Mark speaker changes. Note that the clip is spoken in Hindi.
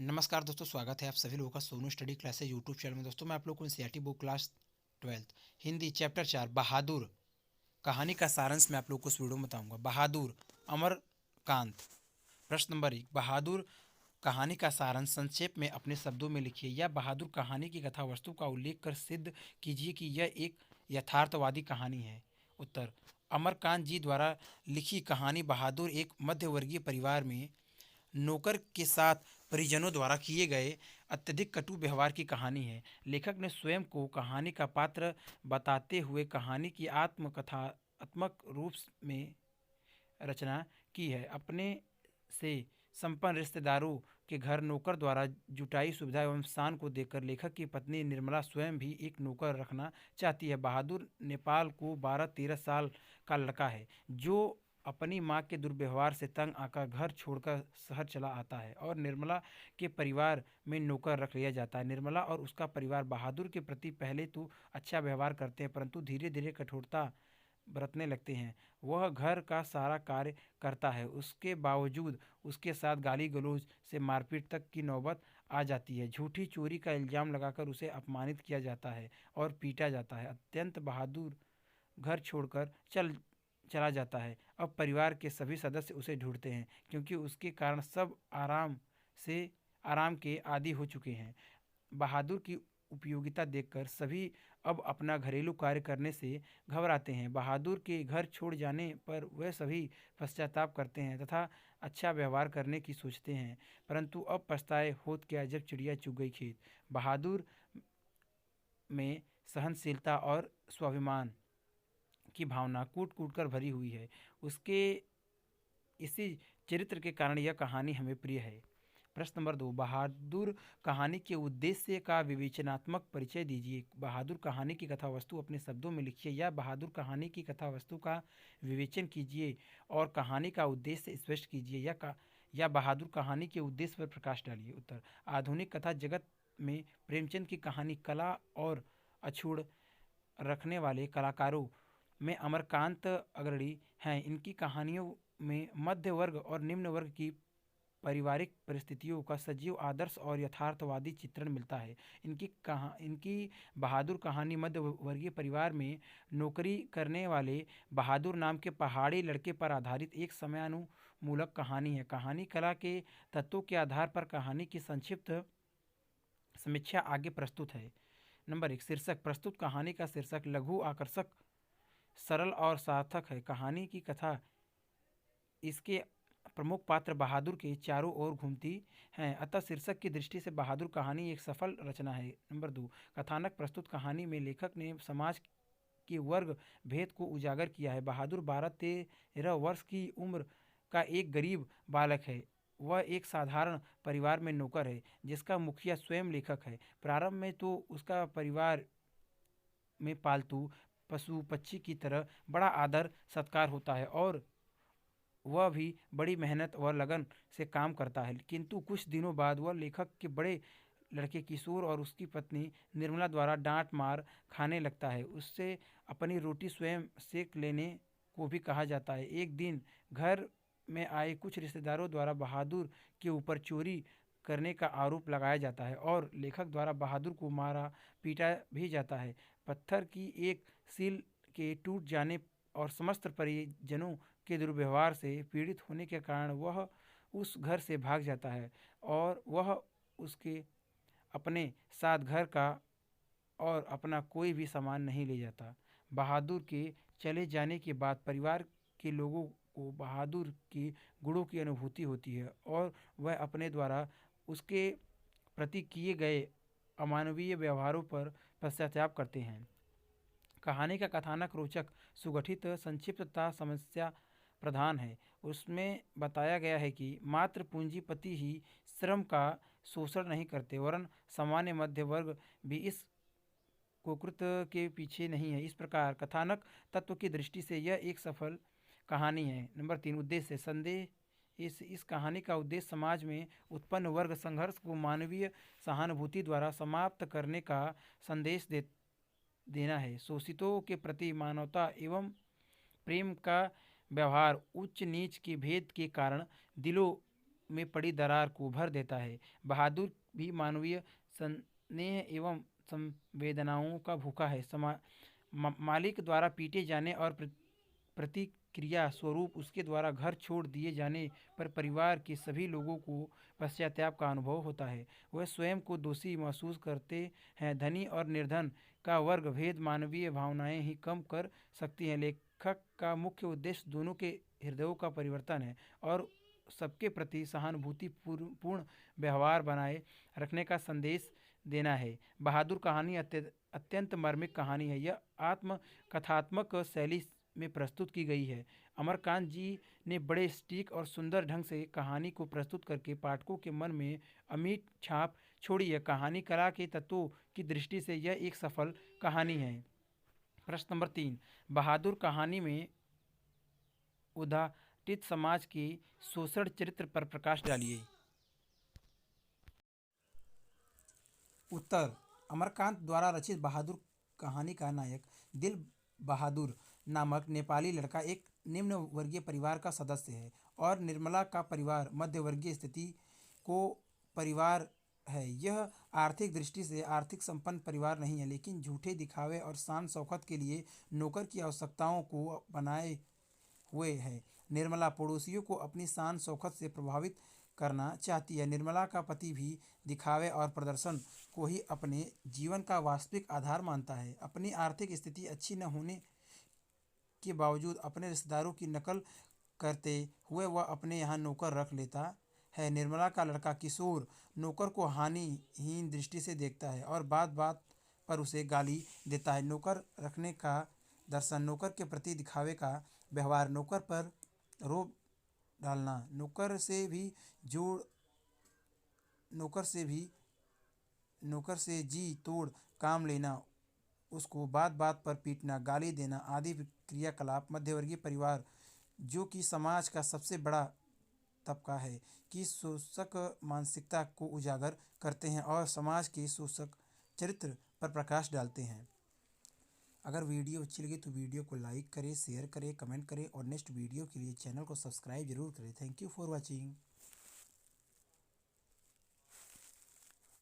Speaker 1: नमस्कार दोस्तों, स्वागत है आप सभी लोगों का Sonu study classes YouTube channel में। दोस्तों मैं आप लोग को NCERT book class 12th Hindi chapter 4 बहादुर कहानी का सारांश मैं आप लोग को इस वीडियो में बताऊंगा। बहादुर अमरकांत। प्रश्न नंबर 1, बहादुर कहानी का सारांश संक्षेप में अपने शब्दों में लिखिए। यह बहादुर कहानी की कथा वस्तु का उल्लेख कर सिद्ध कीजिए कि यह एक यथार्थवादी कहानी है। उत्तर, अमरकांत जी द्वारा लिखी कहानी बहादुर एक मध्यवर्गीय परिवार में नौकर के साथ परिजनों द्वारा किए गए अत्यधिक कटु व्यवहार की कहानी है। लेखक ने स्वयं को कहानी का पात्र बताते हुए कहानी की आत्मकथात्मक रूप में रचना की है। अपने से संपन्न रिश्तेदारों के घर नौकर द्वारा जुटाई सुविधा एवं शान को देखकर लेखक की पत्नी निर्मला स्वयं भी एक नौकर रखना चाहती है। बहादुर नेपाल को 12-13 साल का लड़का है जो अपनी मां के दुर्व्यवहार से तंग आकर घर छोड़कर शहर चला आता है और निर्मला के परिवार में नौकर रख लिया जाता है। निर्मला और उसका परिवार बहादुर के प्रति पहले तो अच्छा व्यवहार करते हैं, परंतु धीरे धीरे कठोरता बरतने लगते हैं। वह घर का सारा कार्य करता है, उसके बावजूद उसके साथ गाली गलौज से मारपीट तक की नौबत आ जाती है। झूठी चोरी का इल्ज़ाम लगाकर उसे अपमानित किया जाता है और पीटा जाता है। अत्यंत बहादुर घर छोड़कर चला जाता है। अब परिवार के सभी सदस्य उसे ढूंढते हैं क्योंकि उसके कारण सब आराम के आदी हो चुके हैं। बहादुर की उपयोगिता देखकर सभी अब अपना घरेलू कार्य करने से घबराते हैं। बहादुर के घर छोड़ जाने पर वह सभी पश्चाताप करते हैं तथा अच्छा व्यवहार करने की सोचते हैं, परंतु अब पछताए होत क्या जब चिड़िया चुग गई खेत। बहादुर में सहनशीलता और स्वाभिमान की भावना कूट कूट कर भरी हुई है। उसके इसी चरित्र के कारण यह कहानी हमें प्रिय है। प्रश्न नंबर 2, बहादुर कहानी के उद्देश्य का विवेचनात्मक परिचय दीजिए। बहादुर कहानी की कथा वस्तु अपने शब्दों में लिखिए। या बहादुर कहानी की कथा वस्तु का विवेचन कीजिए और कहानी का उद्देश्य स्पष्ट कीजिए। या बहादुर कहानी के उद्देश्य पर प्रकाश डालिए। उत्तर, आधुनिक कथा जगत में प्रेमचंद की कहानी कला और अछूड़ रखने वाले कलाकारों में अमरकांत अग्रणी हैं। इनकी कहानियों में मध्य वर्ग और निम्न वर्ग की पारिवारिक परिस्थितियों का सजीव आदर्श और यथार्थवादी चित्रण मिलता है। इनकी बहादुर कहानी मध्य वर्गीय परिवार में नौकरी करने वाले बहादुर नाम के पहाड़ी लड़के पर आधारित एक समयानुमूलक कहानी है। कहानी कला के तत्वों के आधार पर कहानी की संक्षिप्त समीक्षा आगे प्रस्तुत है। नंबर 1, शीर्षक। प्रस्तुत कहानी का शीर्षक लघु, आकर्षक, सरल और सार्थक है। कहानी की कथा इसके प्रमुख पात्र बहादुर के चारों ओर घूमती हैं, अतः शीर्षक की दृष्टि से बहादुर कहानी एक सफल रचना है। नंबर 2, कथानक। प्रस्तुत कहानी में लेखक ने समाज के वर्ग भेद को उजागर किया है। बहादुर 12-13 वर्ष की उम्र का एक गरीब बालक है। वह एक साधारण परिवार में नौकर है जिसका मुखिया स्वयं लेखक है। प्रारंभ में तो उसका परिवार में पालतू पशु पक्षी की तरह बड़ा आदर सत्कार होता है और वह भी बड़ी मेहनत व लगन से काम करता है, किंतु कुछ दिनों बाद वह लेखक के बड़े लड़के किशोर और उसकी पत्नी निर्मला द्वारा डांट मार खाने लगता है। उससे अपनी रोटी स्वयं सेक लेने को भी कहा जाता है। एक दिन घर में आए कुछ रिश्तेदारों द्वारा बहादुर के ऊपर चोरी करने का आरोप लगाया जाता है और लेखक द्वारा बहादुर को मारा पीटा भी जाता है। पत्थर की एक सील के टूट जाने और समस्त परिजनों के दुर्व्यवहार से पीड़ित होने के कारण वह उस घर से भाग जाता है और वह उसके अपने साथ घर का और अपना कोई भी सामान नहीं ले जाता। बहादुर के चले जाने के बाद परिवार के लोगों को बहादुर के गुणों की अनुभूति होती है और वह अपने द्वारा उसके प्रति किए गए अमानवीय व्यवहारों पर पश्चाताप करते हैं। कहानी का कथानक रोचक, सुगठित, संक्षिप्त तथा समस्या प्रधान है। उसमें बताया गया है कि मात्र पूंजीपति ही श्रम का शोषण नहीं करते, वरन सामान्य मध्य वर्ग भी इस कुकृत्य के पीछे नहीं है। इस प्रकार कथानक तत्व की दृष्टि से यह एक सफल कहानी है। नंबर 3, उद्देश्य। संदेह इस कहानी का उद्देश्य समाज में उत्पन्न वर्ग संघर्ष को मानवीय सहानुभूति द्वारा समाप्त करने का संदेश देना है। शोषितों के प्रति मानवता एवं प्रेम का व्यवहार उच्च नीच के भेद के कारण दिलों में पड़ी दरार को भर देता है। बहादुर भी मानवीय स्नेह एवं संवेदनाओं का भूखा है। मालिक द्वारा पीटे जाने और प्रतिक्रिया स्वरूप उसके द्वारा घर छोड़ दिए जाने पर परिवार के सभी लोगों को पश्चाताप का अनुभव होता है। वह स्वयं को दोषी महसूस करते हैं। धनी और निर्धन का वर्ग भेद मानवीय भावनाएं ही कम कर सकती हैं। लेखक का मुख्य उद्देश्य दोनों के हृदयों का परिवर्तन है और सबके प्रति सहानुभूति पूर्ण व्यवहार बनाए रखने का संदेश देना है। बहादुर कहानी अत्यंत मार्मिक कहानी है। यह आत्म कथात्मक शैली में प्रस्तुत की गई है। अमरकांत जी ने बड़े सटीक और सुंदर ढंग से कहानी को प्रस्तुत करके पाठकों के मन में अमिट छाप छोड़ी है। कहानी कला के तत्वों की दृष्टि से यह एक सफल कहानी है। प्रश्न नंबर 3, बहादुर कहानी में उदाहरित समाज के शोषण चरित्र पर प्रकाश डालिए। उत्तर, अमरकांत द्वारा रचित बहादुर कहानी का नायक दिल बहादुर नामक नेपाली लड़का एक निम्न वर्गीय परिवार का सदस्य है और निर्मला का परिवार मध्य वर्गीय स्थिति को परिवार है। यह आर्थिक दृष्टि से आर्थिक संपन्न परिवार नहीं है, लेकिन झूठे दिखावे और शान शौकत के लिए नौकर की आवश्यकताओं को बनाए हुए है। निर्मला पड़ोसियों को अपनी शान शौकत से प्रभावित करना चाहती है। निर्मला का पति भी दिखावे और प्रदर्शन को ही अपने जीवन का वास्तविक आधार मानता है। अपनी आर्थिक स्थिति अच्छी न होने के बावजूद अपने रिश्तेदारों की नकल करते हुए वह अपने यहाँ नौकर रख लेता है। निर्मला का लड़का किशोर नौकर को हानिहीन दृष्टि से देखता है और बात बात पर उसे गाली देता है। नौकर रखने का दर्शन, नौकर के प्रति दिखावे का व्यवहार, नौकर पर रोब डालना, नौकर से जी तोड़ काम लेना, उसको बात बात पर पीटना, गाली देना आदि क्रियाकलाप मध्यवर्गीय परिवार, जो कि समाज का सबसे बड़ा तबका है, की शोषक मानसिकता को उजागर करते हैं और समाज के शोषक चरित्र पर प्रकाश डालते हैं। अगर वीडियो अच्छी लगी तो वीडियो को लाइक करें, शेयर करें, कमेंट करें और नेक्स्ट वीडियो के लिए चैनल को सब्सक्राइब जरूर करें। Thank you for watching.